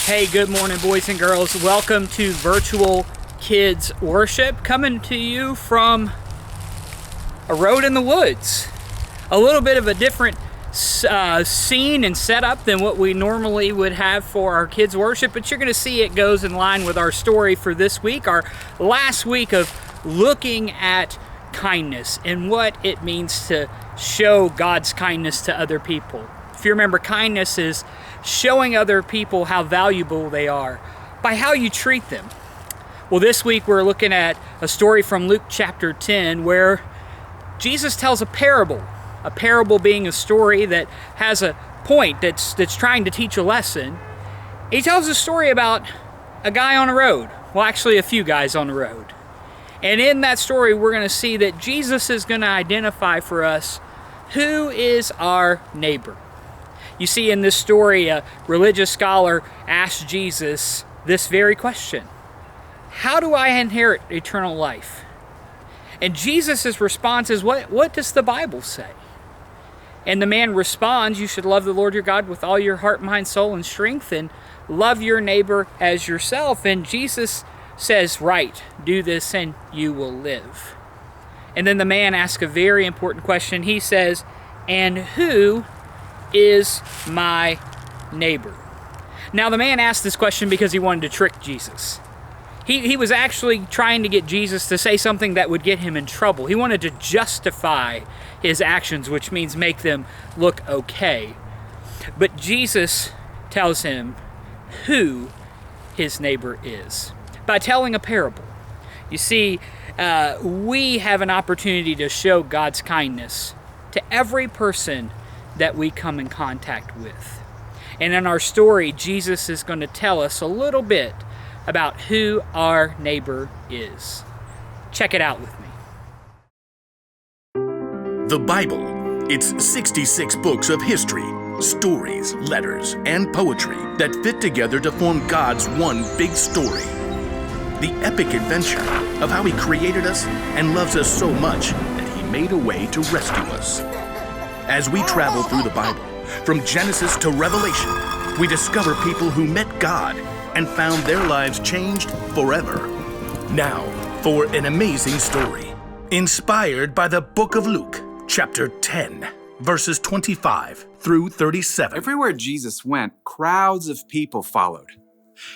Hey, good morning, boys and girls. Welcome to Virtual Kids Worship, coming to you from a road in the woods. A little bit of a different scene and setup than what we normally would have for our kids' worship, but you're going to see it goes in line with our story for this week, our last week of looking at kindness and what it means to show God's kindness to other people. If you remember, kindness is showing other people how valuable they are by how you treat them. Well, this week we're looking at a story from Luke chapter 10 where Jesus tells a parable being a story that has a point that's trying to teach a lesson. He tells a story about a guy on a road. Well, actually a few guys on the road. And in that story we're going to see that Jesus is going to identify for us who is our neighbor. You see, in this story, a religious scholar asked Jesus this very question: how do I inherit eternal life? And Jesus' response is, what does the Bible say? And the man responds, you should love the Lord your God with all your heart, mind, soul, and strength, and love your neighbor as yourself. And Jesus says, right, do this and you will live. And then the man asks a very important question. He says, and who is my neighbor? Now, the man asked this question because he wanted to trick Jesus. He was actually trying to get Jesus to say something that would get him in trouble. He wanted to justify his actions, which means make them look okay. But Jesus tells him who his neighbor is by telling a parable. You see, we have an opportunity to show God's kindness to every person that we come in contact with. And in our story, Jesus is going to tell us a little bit about who our neighbor is. Check it out with me. The Bible. It's 66 books of history, stories, letters, and poetry that fit together to form God's one big story. The epic adventure of how He created us and loves us so much that He made a way to rescue us. As we travel through the Bible, from Genesis to Revelation, we discover people who met God and found their lives changed forever. Now, for an amazing story, inspired by the book of Luke, chapter 10, verses 25 through 37. Everywhere Jesus went, crowds of people followed.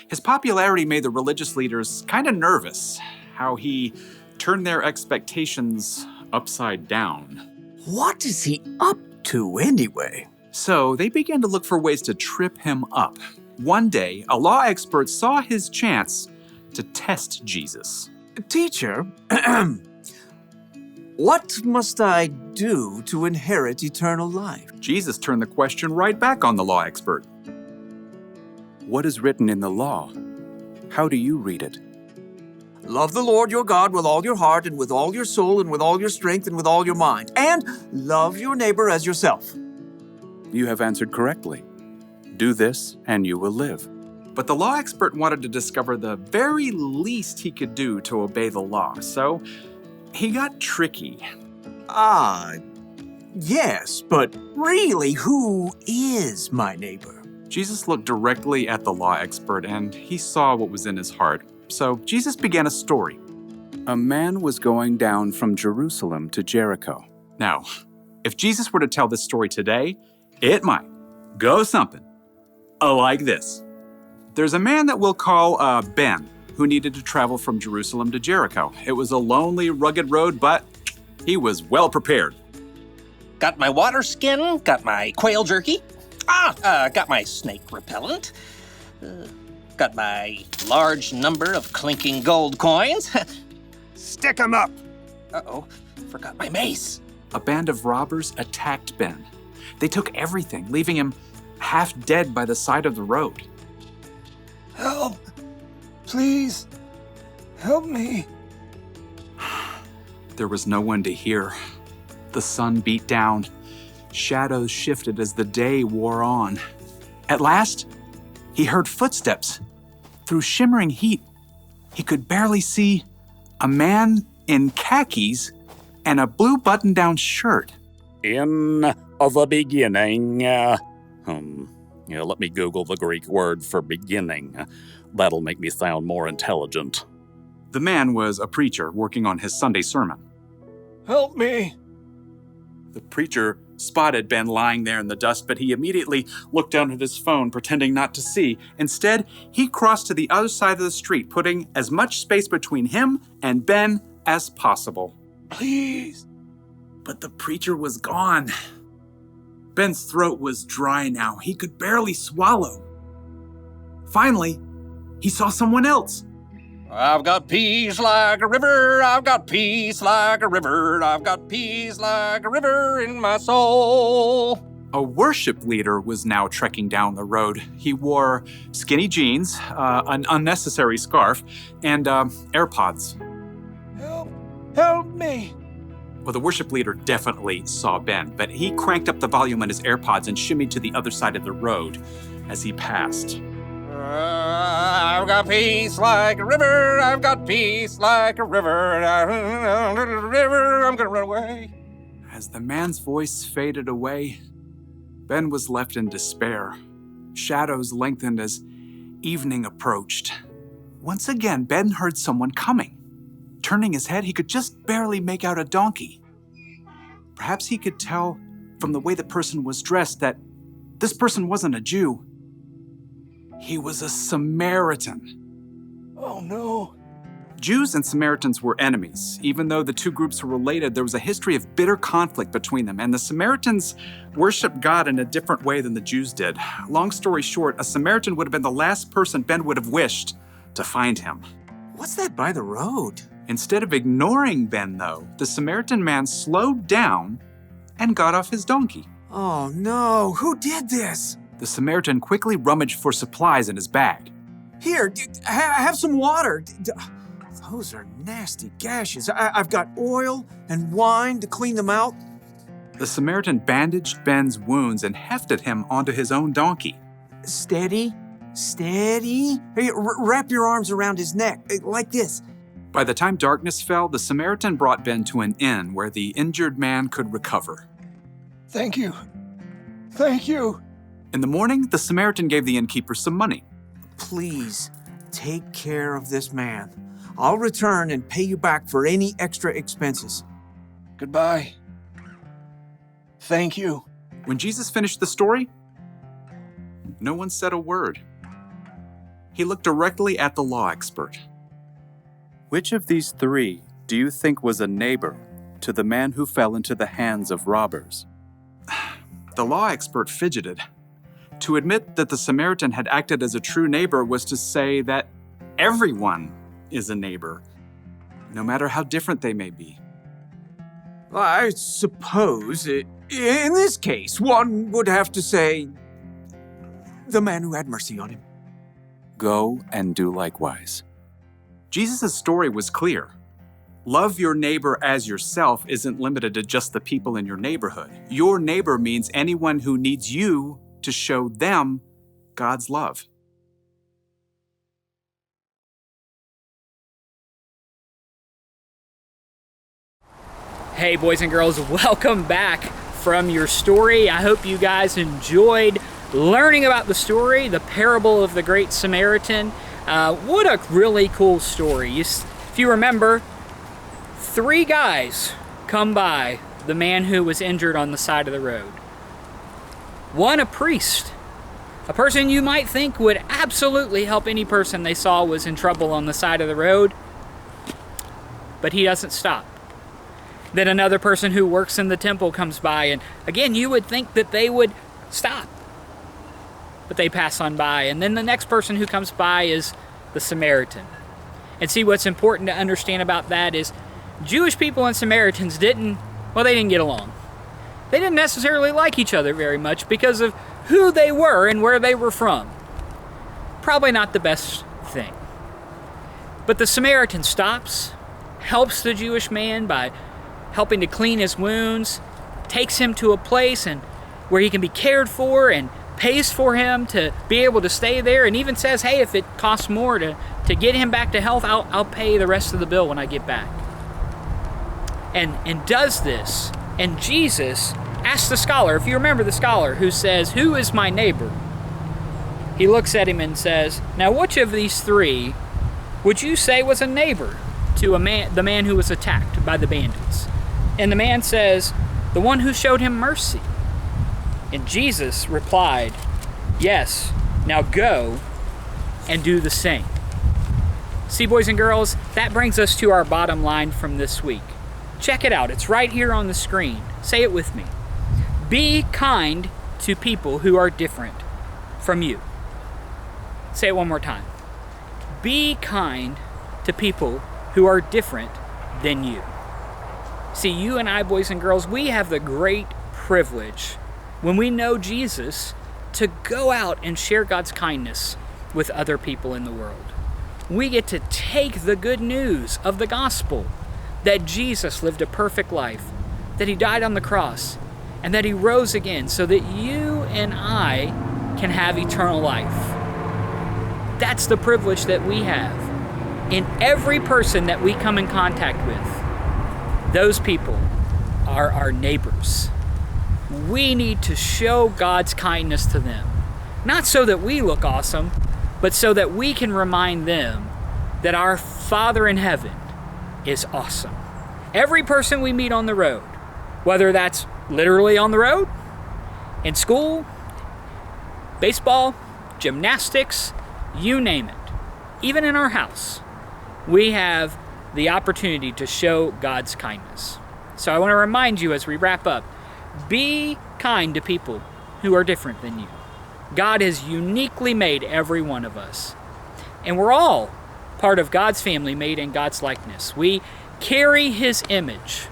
His popularity made the religious leaders kind of nervous, how he turned their expectations upside down. What is he up to anyway? So they began to look for ways to trip him up. One day, a law expert saw his chance to test Jesus. Teacher, what must I do to inherit eternal life? Jesus turned the question right back on the law expert. What is written in the law? How do you read it? Love the Lord your God with all your heart and with all your soul and with all your strength and with all your mind. And love your neighbor as yourself. You have answered correctly. Do this and you will live. But the law expert wanted to discover the very least he could do to obey the law, so he got tricky. Yes, but really, who is my neighbor? Jesus looked directly at the law expert and he saw what was in his heart. So Jesus began a story. A man was going down from Jerusalem to Jericho. Now, if Jesus were to tell this story today, it might go something like this. There's a man that we'll call Ben, who needed to travel from Jerusalem to Jericho. It was a lonely, rugged road, but he was well prepared. Got my water skin, got my quail jerky, got my snake repellent, got my large number of clinking gold coins. Stick 'em up! Uh-oh, forgot my mace. A band of robbers attacked Ben. They took everything, leaving him half dead by the side of the road. Help! Please, help me. There was no one to hear. The sun beat down. Shadows shifted as the day wore on. At last, he heard footsteps. Through shimmering heat, he could barely see a man in khakis and a blue button-down shirt. In the beginning, Let me Google the Greek word for beginning. That'll make me sound more intelligent. The man was a preacher working on his Sunday sermon. Help me! The preacher spotted Ben lying there in the dust, but he immediately looked down at his phone, pretending not to see. Instead, he crossed to the other side of the street, putting as much space between him and Ben as possible. Please! But the preacher was gone. Ben's throat was dry now. He could barely swallow. Finally, he saw someone else. I've got peace like a river, I've got peace like a river, I've got peace like a river in my soul. A worship leader was now trekking down the road. He wore skinny jeans, an unnecessary scarf, and AirPods. Help me! Well, the worship leader definitely saw Ben, but he cranked up the volume on his AirPods and shimmied to the other side of the road as he passed. I've got peace like a river, I've got peace like a river, I'm gonna run away. As the man's voice faded away, Ben was left in despair. Shadows lengthened as evening approached. Once again, Ben heard someone coming. Turning his head, he could just barely make out a donkey. Perhaps he could tell from the way the person was dressed that this person wasn't a Jew. He was a Samaritan. Oh no. Jews and Samaritans were enemies. Even though the two groups were related, there was a history of bitter conflict between them, and the Samaritans worshiped God in a different way than the Jews did. Long story short, a Samaritan would have been the last person Ben would have wished to find him. What's that by the road? Instead of ignoring Ben, though, the Samaritan man slowed down and got off his donkey. Oh no, who did this? The Samaritan quickly rummaged for supplies in his bag. Here, have some water. Those are nasty gashes. I've got oil and wine to clean them out. The Samaritan bandaged Ben's wounds and hefted him onto his own donkey. Steady, steady. Hey, wrap your arms around his neck, like this. By the time darkness fell, the Samaritan brought Ben to an inn where the injured man could recover. Thank you. Thank you. In the morning, the Samaritan gave the innkeeper some money. Please, take care of this man. I'll return and pay you back for any extra expenses. Goodbye. Thank you. When Jesus finished the story, no one said a word. He looked directly at the law expert. Which of these three do you think was a neighbor to the man who fell into the hands of robbers? The law expert fidgeted. To admit that the Samaritan had acted as a true neighbor was to say that everyone is a neighbor, no matter how different they may be. I suppose, in this case, one would have to say, the man who had mercy on him. Go and do likewise. Jesus' story was clear. Love your neighbor as yourself isn't limited to just the people in your neighborhood. Your neighbor means anyone who needs you to show them God's love. Hey, boys and girls, welcome back from your story. I hope you guys enjoyed learning about the story, the parable of the Great Samaritan. What a really cool story. If you remember, 3 guys come by the man who was injured on the side of the road. One, a priest, a person you might think would absolutely help any person they saw was in trouble on the side of the road, but he doesn't stop. Then another person who works in the temple comes by, and again, you would think that they would stop, but they pass on by. And then the next person who comes by is the Samaritan. And see, what's important to understand about that is Jewish people and Samaritans didn't get along. They didn't necessarily like each other very much because of who they were and where they were from. Probably not the best thing. But the Samaritan stops, helps the Jewish man by helping to clean his wounds, takes him to a place where he can be cared for, and pays for him to be able to stay there, and even says, hey, if it costs more to get him back to health, I'll pay the rest of the bill when I get back. And does this. And Jesus asks the scholar, if you remember the scholar, who says, who is my neighbor? He looks at him and says, "Now which of these three would you say was a neighbor to the man who was attacked by the bandits?" And the man says, "The one who showed him mercy." And Jesus replied, "Yes, now go and do the same." See, boys and girls, that brings us to our bottom line from this week. Check it out. It's right here on the screen. Say it with me. Be kind to people who are different from you. Say it one more time. Be kind to people who are different than you. See, you and I, boys and girls, we have the great privilege, when we know Jesus, to go out and share God's kindness with other people in the world. We get to take the good news of the gospel, that Jesus lived a perfect life, that he died on the cross, and that he rose again so that you and I can have eternal life. That's the privilege that we have. In every person that we come in contact with, those people are our neighbors. We need to show God's kindness to them. Not so that we look awesome, but so that we can remind them that our Father in heaven is awesome. Every person we meet on the road, whether that's literally on the road, in school, baseball, gymnastics, you name it, even in our house, we have the opportunity to show God's kindness. So I want to remind you as we wrap up, be kind to people who are different than you. God has uniquely made every one of us. And we're all part of God's family made in God's likeness. We carry his image.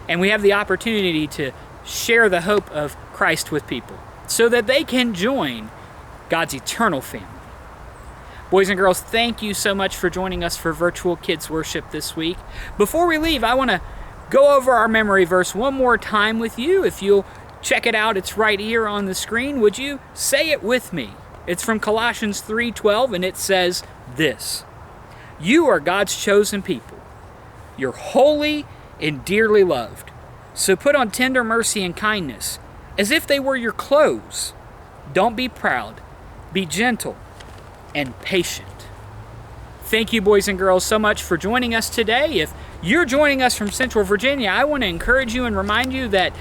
And we have the opportunity to share the hope of Christ with people so that they can join God's eternal family. Boys and girls, thank you so much for joining us for Virtual Kids Worship this week. Before we leave, I want to go over our memory verse one more time with you. If you'll check it out, it's right here on the screen. Would you say it with me? It's from Colossians 3:12, and it says this: "You are God's chosen people. You're holy and dearly loved. So put on tender mercy and kindness, as if they were your clothes. Don't be proud. Be gentle and patient." Thank you, boys and girls, so much for joining us today. If you're joining us from Central Virginia, I want to encourage you and remind you that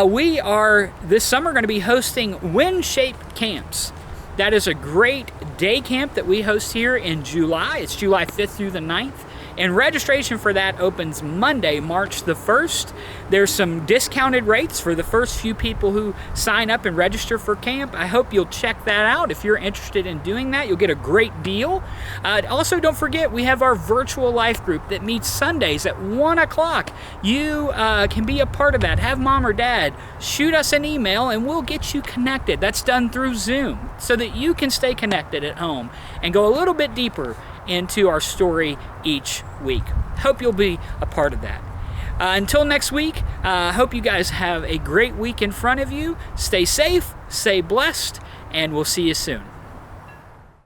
we are this summer going to be hosting wind-shaped camps. That is a great day camp that we host here in July. It's July 5th through the 9th. And registration for that opens Monday, March the 1st. There's some discounted rates for the first few people who sign up and register for camp. I hope you'll check that out. If you're interested in doing that, you'll get a great deal. Also, don't forget, we have our virtual life group that meets Sundays at 1 o'clock. You can be a part of that. Have mom or dad shoot us an email and we'll get you connected. That's done through Zoom so that you can stay connected at home and go a little bit deeper into our story each week. Hope you'll be a part of that. Until next week, I hope you guys have a great week in front of you. Stay safe, stay blessed, and we'll see you soon.